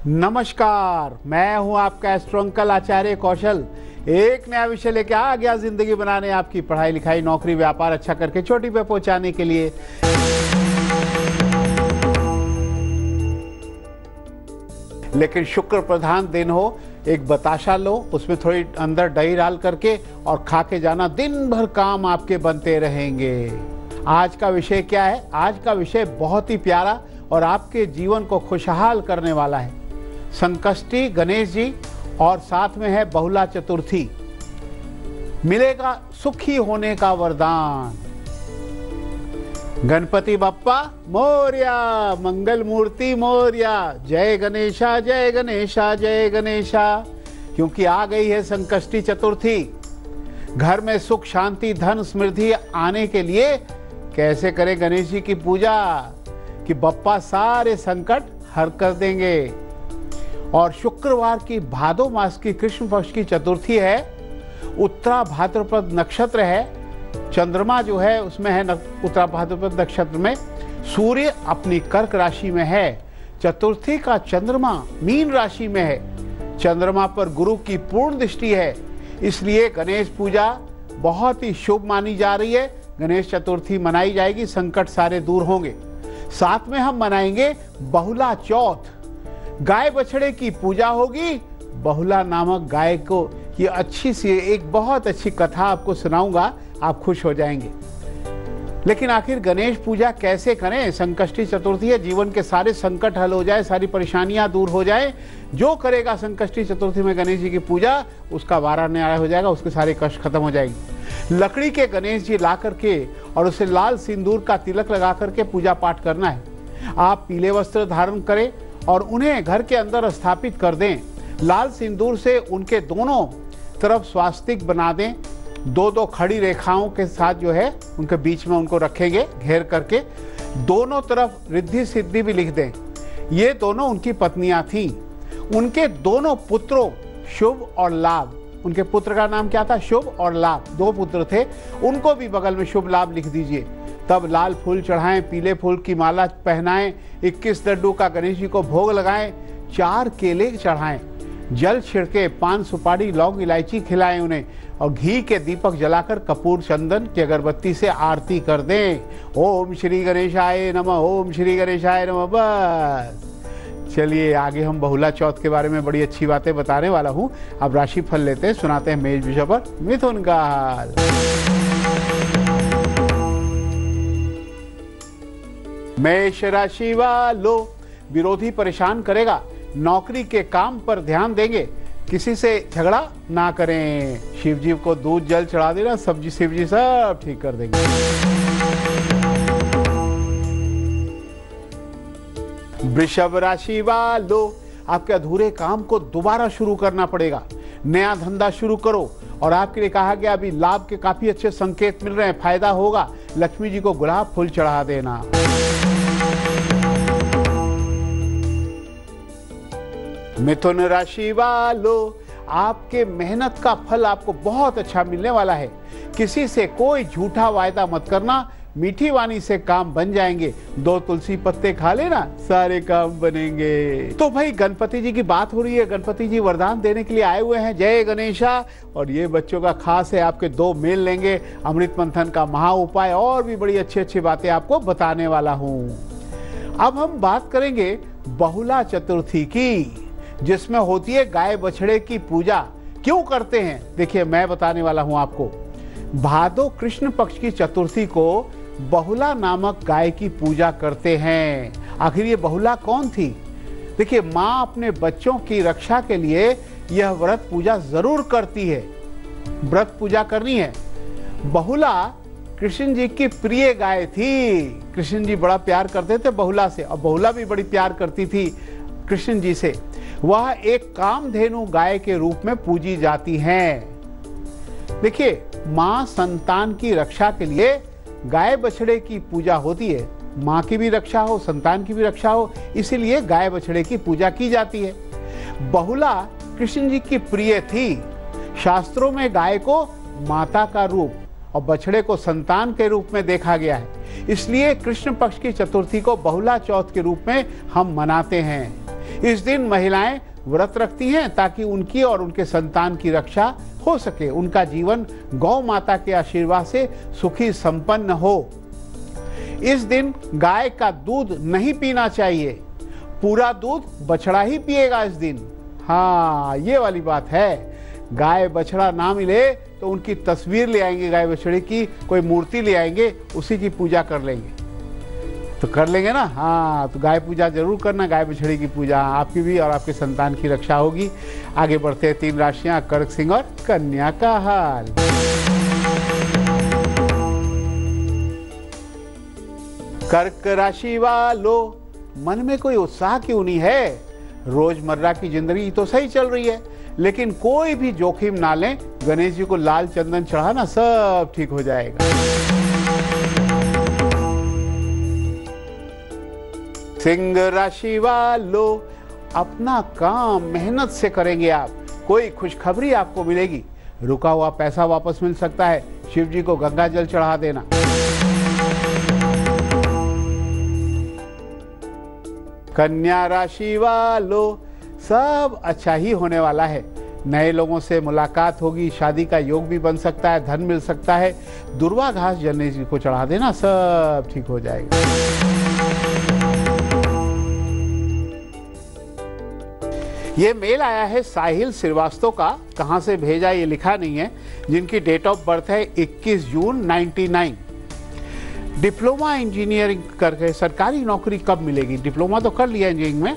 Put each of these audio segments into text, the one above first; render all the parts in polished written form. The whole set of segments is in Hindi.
नमस्कार, मैं हूं आपका एस्ट्रो अंकल आचार्य कौशल। एक नया विषय लेके आ गया जिंदगी बनाने, आपकी पढ़ाई लिखाई नौकरी व्यापार अच्छा करके चोटी पे पहुंचाने के लिए। लेकिन शुक्र प्रधान दिन हो, एक बताशा लो, उसमें थोड़ी अंदर दही डाल करके और खा के जाना, दिन भर काम आपके बनते रहेंगे। आज का विषय क्या है? आज का विषय बहुत ही प्यारा और आपके जीवन को खुशहाल करने वाला है। संकष्टी गणेश जी और साथ में है बहुला चतुर्थी, मिलेगा सुखी होने का वरदान। गणपति बप्पा मोरया, मंगल मूर्ति मोरया, जय गणेशा जय गणेशा जय गणेशा। क्योंकि आ गई है संकष्टी चतुर्थी। घर में सुख शांति धन समृद्धि आने के लिए कैसे करें गणेश जी की पूजा कि बप्पा सारे संकट हर कर देंगे। और शुक्रवार की भादो मास की कृष्ण पक्ष की चतुर्थी है, उत्तरा भाद्रपद नक्षत्र है, चंद्रमा जो है उसमें है उत्तरा भाद्रपद नक्षत्र में, सूर्य अपनी कर्क राशि में है, चतुर्थी का चंद्रमा मीन राशि में है, चंद्रमा पर गुरु की पूर्ण दृष्टि है, इसलिए गणेश पूजा बहुत ही शुभ मानी जा रही है। गणेश चतुर्थी मनाई जाएगी, संकट सारे दूर होंगे। साथ में हम मनाएंगे बहुला चौथ, गाय बछड़े की पूजा होगी। बहुला नामक गाय को ये अच्छी सी एक बहुत अच्छी कथा आपको सुनाऊंगा, आप खुश हो जाएंगे। लेकिन आखिर गणेश पूजा कैसे करें? संकष्टी चतुर्थी है, जीवन के सारे संकट हल हो जाए, सारी परेशानियां दूर हो जाए। जो करेगा संकष्टी चतुर्थी में गणेश जी की पूजा, उसका वारा न्याय हो जाएगा, उसके सारे कष्ट खत्म हो जाएगी। लकड़ी के गणेश जी ला करके और उसे लाल सिंदूर का तिलक लगा करके पूजा पाठ करना है। आप पीले वस्त्र धारण करें और उन्हें घर के अंदर स्थापित कर दें। लाल सिंदूर से उनके दोनों तरफ स्वास्तिक बना दें, दो दो खड़ी रेखाओं के साथ जो है उनके बीच में उनको रखेंगे घेर करके। दोनों तरफ रिद्धि सिद्धि भी लिख दें। ये दोनों उनकी पत्नियां थीं। उनके दोनों पुत्रों शुभ और लाभ, उनके पुत्र का नाम क्या था? शुभ और लाभ, दो पुत्र थे, उनको भी बगल में शुभ लाभ लिख दीजिए। तब लाल फूल चढ़ाएं, पीले फूल की माला पहनाएं, 21 लड्डू का गणेश जी को भोग लगाएं, 4 केले चढ़ाएं, जल छिड़के, पान सुपारी लौंग इलायची खिलाएं उन्हें और घी के दीपक जलाकर कपूर चंदन की अगरबत्ती से आरती कर दें। ओम श्री गणेशाय नमः, ओम श्री गणेशाय नमः। बस चलिए आगे हम बहुला चौथ के बारे में बड़ी अच्छी बातें बताने वाला हूं। अब राशि फल लेते हैं, सुनाते हैं मेष विषय पर मिथुन का हाल। मेष राशि वालों, विरोधी परेशान करेगा, नौकरी के काम पर ध्यान देंगे, किसी से झगड़ा ना करें। शिव जी को दूध जल चढ़ा देना, सब्जी शिव जी सब ठीक कर देंगे। वृषभ राशि वालों, आपके अधूरे काम को दोबारा शुरू करना पड़ेगा, नया धंधा शुरू करो। और आपके लिए कहा गया अभी लाभ के काफी अच्छे संकेत मिल रहे हैं, फायदा होगा। लक्ष्मी जी को गुलाब फूल चढ़ा देना। मिथुन राशि वालों, आपके मेहनत का फल आपको बहुत अच्छा मिलने वाला है। किसी से कोई झूठा वायदा मत करना, मीठी वाणी से काम बन जाएंगे। 2 तुलसी पत्ते खा लेना, सारे काम बनेंगे। तो भाई गणपति जी की बात हो रही है, गणपति जी वरदान देने के लिए आए हुए हैं, जय गणेशा। और ये बच्चों का खास है, आपके 2 मेल लेंगे, अमृत मंथन का महा उपाय और भी बड़ी अच्छी अच्छी बातें आपको बताने वाला हूँ। अब हम बात करेंगे बहुला चतुर्थी की, जिसमें होती है गाय बछड़े की पूजा। क्यों करते हैं? देखिए मैं बताने वाला हूं आपको। भादो कृष्ण पक्ष की चतुर्थी को बहुला नामक गाय की पूजा करते हैं। आखिर ये बहुला कौन थी? देखिए माँ अपने बच्चों की रक्षा के लिए यह व्रत पूजा जरूर करती है। व्रत पूजा करनी है। बहुला कृष्ण जी की प्रिय गाय थी। कृष्ण जी बड़ा प्यार करते थे बहुला से, और बहुला भी बड़ी प्यार करती थी कृष्ण जी से। वह एक कामधेनु गाय के रूप में पूजी जाती हैं। देखिए मां संतान की रक्षा के लिए गाय बछड़े की पूजा होती है। मां की भी रक्षा हो, संतान की भी रक्षा हो, इसीलिए गाय बछड़े की पूजा की जाती है। बहुला कृष्ण जी की प्रिय थी। शास्त्रों में गाय को माता का रूप और बछड़े को संतान के रूप में देखा गया है। इसलिए कृष्ण पक्ष की चतुर्थी को बहुला चौथ के रूप में हम मनाते हैं। इस दिन महिलाएं व्रत रखती हैं ताकि उनकी और उनके संतान की रक्षा हो सके, उनका जीवन गौ माता के आशीर्वाद से सुखी संपन्न हो। इस दिन गाय का दूध नहीं पीना चाहिए, पूरा दूध बछड़ा ही पिएगा इस दिन। हाँ, ये वाली बात है। गाय बछड़ा ना मिले तो उनकी तस्वीर ले आएंगे, गाय बछड़े की कोई मूर्ति ले आएंगे, उसी की पूजा कर लेंगे। तो कर लेंगे ना। हाँ, तो गाय पूजा जरूर करना, गाय बछड़े की पूजा, आपकी भी और आपके संतान की रक्षा होगी। आगे बढ़ते हैं 3 राशियां, कर्क, सिंह और कन्या का हाल। कर्क राशि वालों, मन में कोई उत्साह क्यों नहीं है? रोजमर्रा की जिंदगी तो सही चल रही है, लेकिन कोई भी जोखिम ना लें। गणेश जी को लाल चंदन चढ़ाना, सब ठीक हो जाएगा। सिंह राशि वालों, अपना काम मेहनत से करेंगे आप, कोई खुशखबरी आपको मिलेगी। रुका हुआ पैसा वापस मिल सकता है। शिव जी को गंगा जल चढ़ा देना। कन्या राशि वालों, सब अच्छा ही होने वाला है। नए लोगों से मुलाकात होगी, शादी का योग भी बन सकता है, धन मिल सकता है। दुर्वा घास गणेश जी को चढ़ा देना, सब ठीक हो जाएगा। ये मेल आया है साहिल श्रीवास्तव का, कहां से भेजा ये लिखा नहीं है, जिनकी डेट ऑफ बर्थ है 21 जून 99। डिप्लोमा इंजीनियरिंग करके सरकारी नौकरी कब मिलेगी? डिप्लोमा तो कर लिया इंजीनियरिंग में,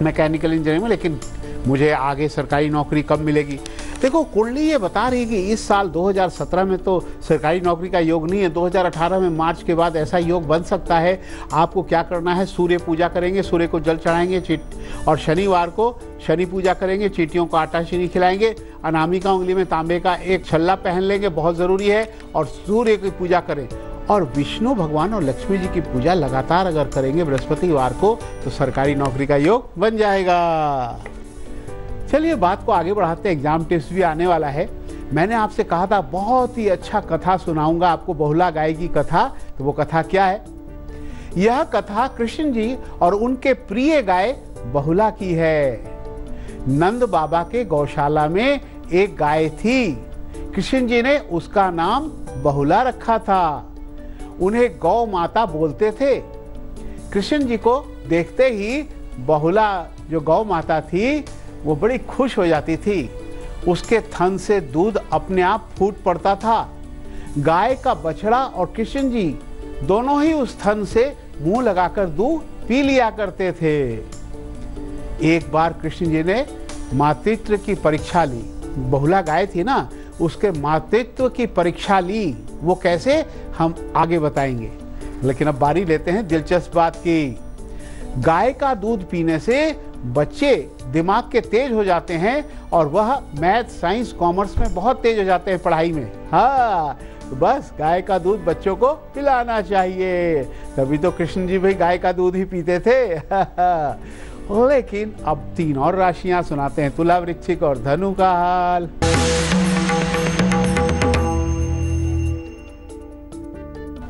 मैकेनिकल इंजीनियरिंग में, लेकिन मुझे आगे सरकारी नौकरी कब मिलेगी? देखो, कुंडली ये बता रही है कि इस साल 2017 में तो सरकारी नौकरी का योग नहीं है। 2018 में मार्च के बाद ऐसा योग बन सकता है। आपको क्या करना है? सूर्य पूजा करेंगे, सूर्य को जल चढ़ाएंगे, और शनिवार को शनि पूजा करेंगे, चींटियों को आटा चीनी खिलाएंगे, अनामिका उंगली में तांबे का एक छल्ला पहन लेंगे, बहुत ज़रूरी है, और सूर्य की पूजा करें। और विष्णु भगवान और लक्ष्मी जी की पूजा लगातार अगर करेंगे बृहस्पतिवार को, तो सरकारी नौकरी का योग बन जाएगा। चलिए बात को आगे बढ़ाते हैं, एग्जाम टिप्स भी आने वाला है। मैंने आपसे कहा था बहुत ही अच्छा कथा सुनाऊंगा आपको, बहुला गाय की कथा। तो वो कथा क्या है? यह कथा कृष्ण जी और उनके प्रिय गाय बहुला की है। नंद बाबा के गौशाला में एक गाय थी। कृष्ण जी ने उसका नाम बहुला रखा था। उन्हें गौ माता बोलते थे। कृष्ण जी को देखते ही बहुला जो गौ माता थी वो बड़ी खुश हो जाती थी। उसके थन से दूध अपने आप फूट पड़ता था। गाय का बछड़ा और कृष्ण जी दोनों ही उस थन से मुंह लगाकर दूध पी लिया करते थे। एक बार कृष्ण जी ने मातृत्व की परीक्षा ली। बहुला गाय थी ना, उसके मातृत्व की परीक्षा ली। वो कैसे, हम आगे बताएंगे, लेकिन अब बारी लेते हैं दिलचस्प बात की। गाय का दूध पीने से बच्चे दिमाग के तेज हो जाते हैं और वह मैथ, साइंस, कॉमर्स में बहुत तेज हो जाते हैं पढ़ाई में। हाँ, तो बस गाय का दूध बच्चों को पिलाना चाहिए। तभी तो कृष्ण जी भी गाय का दूध ही पीते थे। लेकिन अब 3 और राशियां सुनाते हैं, तुला, वृश्चिक और धनु का हाल।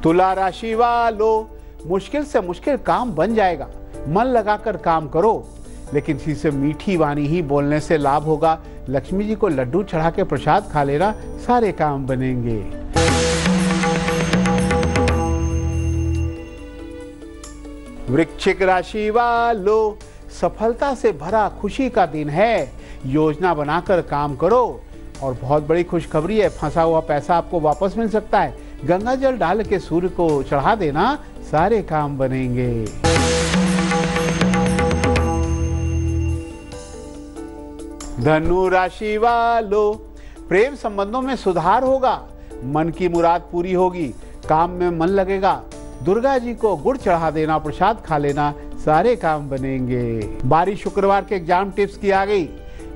तुला राशि वालों, मुश्किल से मुश्किल काम बन जाएगा। मन लगाकर काम करो, लेकिन किसी से मीठी वाणी ही बोलने से लाभ होगा। लक्ष्मी जी को लड्डू चढ़ा के प्रसाद खा लेना, सारे काम बनेंगे। वृश्चिक राशि वालों, सफलता से भरा खुशी का दिन है। योजना बनाकर काम करो और बहुत बड़ी खुशखबरी है, फंसा हुआ पैसा आपको वापस मिल सकता है। गंगा जल डाल के सूर्य को चढ़ा देना, सारे काम बनेंगे। धनु राशि वालों, प्रेम संबंधों में सुधार होगा। मन की मुराद पूरी होगी, काम में मन लगेगा। दुर्गा जी को गुड़ चढ़ा देना, प्रसाद खा लेना, सारे काम बनेंगे। बारी शुक्रवार के एग्जाम टिप्स की आ गई।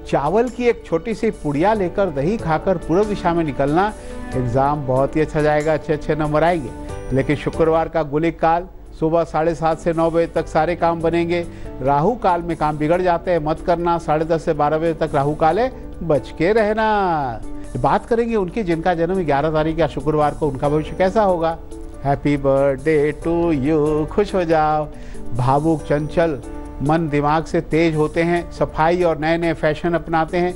चावल की एक छोटी सी पुड़िया लेकर दही खाकर पूर्व दिशा में निकलना, एग्जाम बहुत ही अच्छा जाएगा, अच्छे नंबर आएंगे। लेकिन शुक्रवार का गुलिक काल सुबह 7:30 से 9 बजे तक सारे काम बनेंगे। राहु काल में काम बिगड़ जाते हैं, मत करना। 10:30 से 12 बजे तक राहु काल है, बच के रहना। बात करेंगे उनकी जिनका जन्म 11 तारीख या शुक्रवार को, उनका भविष्य कैसा होगा। हैप्पी बर्थडे टू यू, खुश हो जाओ। भावुक, चंचल, मन दिमाग से तेज होते हैं, सफाई और नए नए फैशन अपनाते हैं,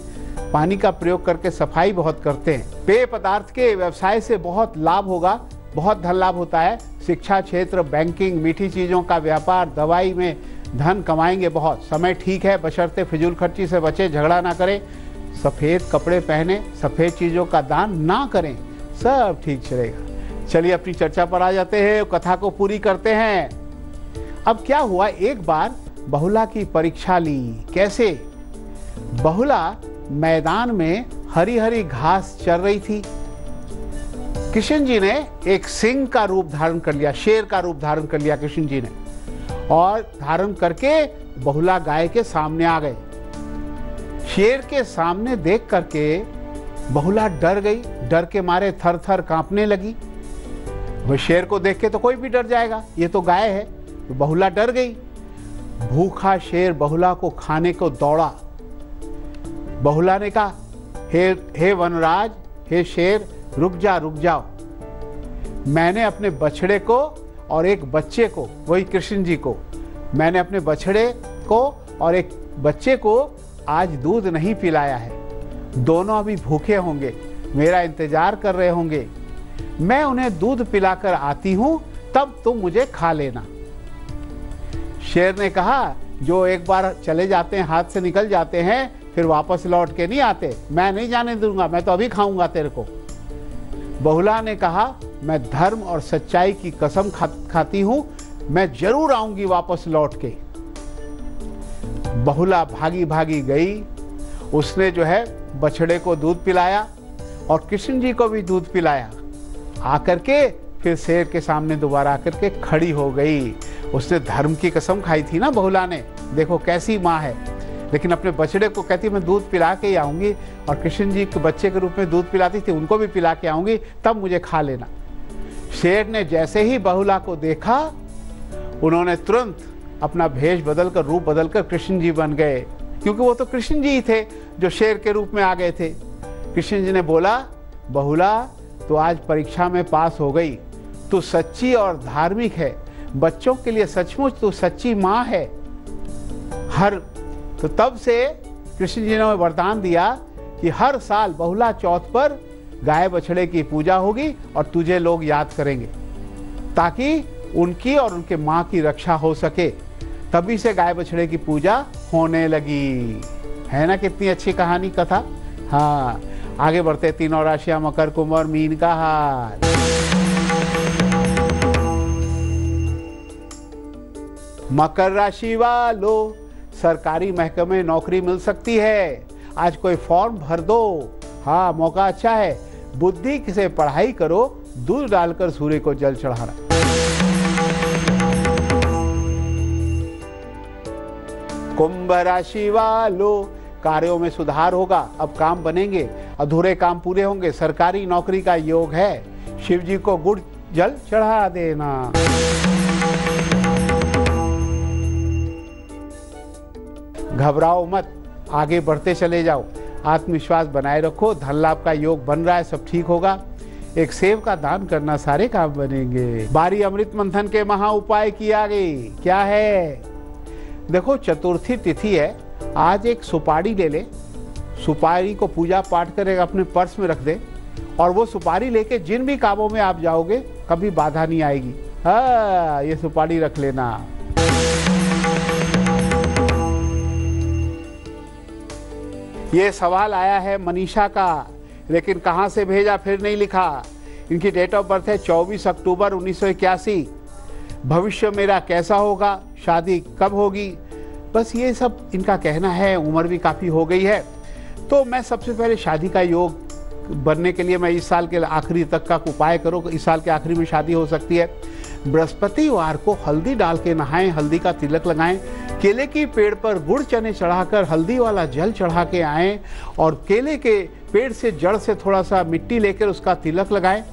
पानी का प्रयोग करके सफाई बहुत करते हैं। पेय पदार्थ के व्यवसाय से बहुत लाभ होगा, बहुत धन लाभ होता है। शिक्षा क्षेत्र, बैंकिंग, मीठी चीज़ों का व्यापार, दवाई में धन कमाएंगे बहुत। समय ठीक है, बशर्ते फिजूल खर्ची से बचे, झगड़ा ना करें, सफ़ेद कपड़े पहने, सफ़ेद चीज़ों का दान ना करें, सब ठीक चलेगा। चलिए अपनी चर्चा पर आ जाते हैं, कथा को पूरी करते हैं। अब क्या हुआ, एक बार बहुला की परीक्षा ली। कैसे? बहुला मैदान में हरी हरी घास चर रही थी। कृष्ण जी ने एक सिंह का रूप धारण कर लिया, शेर का रूप धारण कर लिया कृष्ण जी ने, और धारण करके बहुला गाय के सामने आ गए। शेर के सामने देख करके बहुला डर गई, डर के मारे थर थर कांपने लगी। वह शेर को देख के तो कोई भी डर जाएगा, ये तो गाय है। तो बहुला डर गई। भूखा शेर बहुला को खाने को दौड़ा। बहुला ने कहा, हे वनराज, हे शेर, रुक जाओ। मैंने अपने बछड़े को और एक बच्चे को, वही कृष्ण जी को, मैंने अपने बछड़े को और एक बच्चे को आज दूध नहीं पिलाया है। दोनों अभी भूखे होंगे, मेरा इंतजार कर रहे होंगे। मैं उन्हें दूध पिलाकर आती हूं, तब तुम मुझे खा लेना। शेर ने कहा, जो एक बार चले जाते हैं, हाथ से निकल जाते हैं, फिर वापस लौट के नहीं आते, मैं नहीं जाने दूंगा, मैं तो अभी खाऊंगा तेरे को। बहुला ने कहा, मैं धर्म और सच्चाई की कसम खाती हूं, मैं जरूर आऊंगी वापस लौट के। बहुला भागी भागी गई। उसने जो है बछड़े को दूध पिलाया और कृष्ण जी को भी दूध पिलाया। आकर के फिर शेर के सामने दोबारा आकर के खड़ी हो गई। उसने धर्म की कसम खाई थी ना बहुला ने, देखो कैसी माँ है, लेकिन अपने बछड़े को कहती मैं दूध पिला के ही आऊंगी, और कृष्ण जी के बच्चे के रूप में दूध पिलाती थी, उनको भी पिला के आऊंगी, तब मुझे खा लेना। शेर ने जैसे ही बहुला को देखा, उन्होंने तुरंत अपना भेष बदलकर, रूप बदलकर कृष्ण जी बन गए, क्योंकि वो तो कृष्ण जी ही थे जो शेर के रूप में आ गए थे। कृष्ण जी ने बोला, बहुला तो आज परीक्षा में पास हो गई, तू सच्ची और धार्मिक है, बच्चों के लिए सचमुच तू सच्ची माँ है। तो तब से कृष्ण जी ने वरदान दिया कि हर साल बहुला चौथ पर गाय बछड़े की पूजा होगी और तुझे लोग याद करेंगे, ताकि उनकी और उनके माँ की रक्षा हो सके। तभी से गाय बछड़े की पूजा होने लगी। है ना कितनी अच्छी कहानी, कथा। हाँ, आगे बढ़ते। तीनों राशियां मकर, कुंभ और मीन का हाल। मकर राशि वालों, सरकारी महकमे में नौकरी मिल सकती है। आज कोई फॉर्म भर दो। हाँ, मौका अच्छा है। बुद्धि से पढ़ाई करो, दूध डालकर सूर्य को जल चढ़ाना। कुंभ राशि वालों, कार्यों में सुधार होगा, अब काम बनेंगे, अधूरे काम पूरे होंगे, सरकारी नौकरी का योग है। शिव जी को गुड़ जल चढ़ा देना। घबराओ मत, आगे बढ़ते चले जाओ, आत्मविश्वास बनाए रखो, धन लाभ का योग बन रहा है, सब ठीक होगा। एक सेव का दान करना, सारे काम बनेंगे। बारी अमृत मंथन के महा उपाय की आ गई। क्या है? देखो, चतुर्थी तिथि है, आज एक सुपारी ले ले, सुपारी को पूजा पाठ कर अपने पर्स में रख दे, और वो सुपारी लेके जिन भी कामों में आप जाओगे कभी बाधा नहीं आएगी। हाँ, ये सुपारी रख लेना। ये सवाल आया है मनीषा का, लेकिन कहाँ से भेजा फिर नहीं लिखा। इनकी डेट ऑफ बर्थ है 24 अक्टूबर 1981। भविष्य मेरा कैसा होगा, शादी कब होगी, बस ये सब इनका कहना है। उम्र भी काफ़ी हो गई है। तो मैं सबसे पहले शादी का योग बनने के लिए मैं इस साल के आखिरी तक का उपाय करो, इस साल के आखिरी में शादी हो सकती है। बृहस्पतिवार को हल्दी डाल के नहाएं, हल्दी का तिलक लगाएं, केले की पेड़ पर गुड़ चने चढ़ाकर हल्दी वाला जल चढ़ा के आएँ, और केले के पेड़ से जड़ से थोड़ा सा मिट्टी लेकर उसका तिलक लगाएं।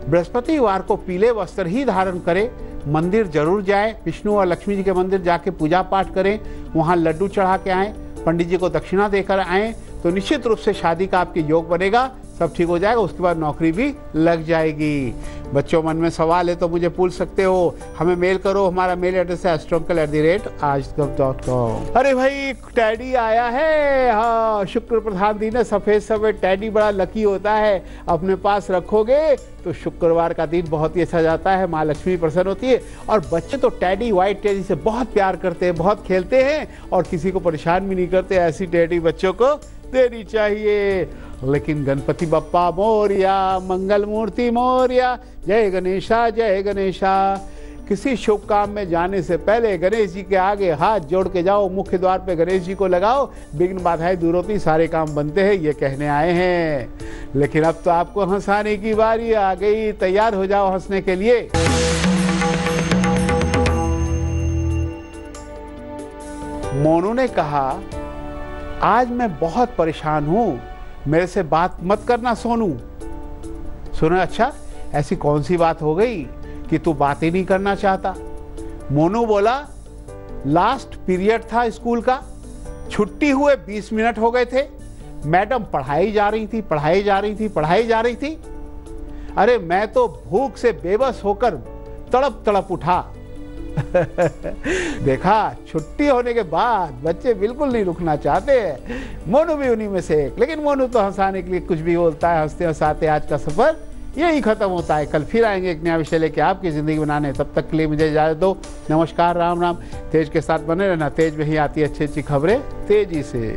बृहस्पतिवार को पीले वस्त्र ही धारण करें, मंदिर जरूर जाएं, विष्णु और लक्ष्मी जी के मंदिर जाके पूजा पाठ करें, वहाँ लड्डू चढ़ा के आएँ, पंडित जी को दक्षिणा देकर आएँ, तो निश्चित रूप से शादी का आपके योग बनेगा, सब ठीक हो जाएगा। उसके बाद नौकरी भी लग जाएगी। बच्चों मन में सवाल है तो मुझे पूछ सकते हो, हमें मेल करो, हमारा मेल एड्रेस है astroncal@aajtak.com। अरे भाई टैडी आया है, हाँ शुक्र प्रधान दिन है, सफेद सफेद टैडी बड़ा लकी होता है, अपने पास रखोगे तो शुक्रवार का दिन बहुत ही अच्छा जाता है, माँ लक्ष्मी प्रसन्न होती है। और बच्चे तो टैडी, व्हाइट टैडी से बहुत प्यार करते हैं, बहुत खेलते हैं और किसी को परेशान भी नहीं करते। ऐसी टैडी बच्चों को देनी चाहिए। लेकिन गणपति बप्पा मोरया, मंगल मूर्ति मोरया, जय गणेशा जय गणेशा। किसी शुभ काम में जाने से पहले गणेश जी के आगे हाथ जोड़ के जाओ, मुख्य द्वार पे गणेश जी को लगाओ, विघ्न बाधाएं दूर होती, सारे काम बनते हैं, ये कहने आए हैं। लेकिन अब तो आपको हंसाने की बारी आ गई, तैयार हो जाओ हंसने के लिए। मोनू ने कहा, आज मैं बहुत परेशान हूं, मेरे से बात मत करना सोनू। सुनो, अच्छा ऐसी कौन सी बात हो गई कि तू बात ही नहीं करना चाहता? मोनू बोला, लास्ट पीरियड था स्कूल का, छुट्टी हुए 20 मिनट हो गए थे, मैडम पढ़ाई जा रही थी। अरे मैं तो भूख से बेबस होकर तड़प उठा। देखा, छुट्टी होने के बाद बच्चे बिल्कुल नहीं रुकना चाहते हैं। मोनू भी उन्हीं में से एक। लेकिन मोनू तो हंसाने के लिए कुछ भी बोलता है, हंसते हंसाते आज का सफर यही खत्म होता है। कल फिर आएंगे एक नया विषय लेके आपकी जिंदगी बनाने। तब तक के लिए मुझे इजाजत दो। नमस्कार, राम राम। तेज के साथ बने रहना, तेज में ही आती है अच्छी अच्छी खबरें तेजी से।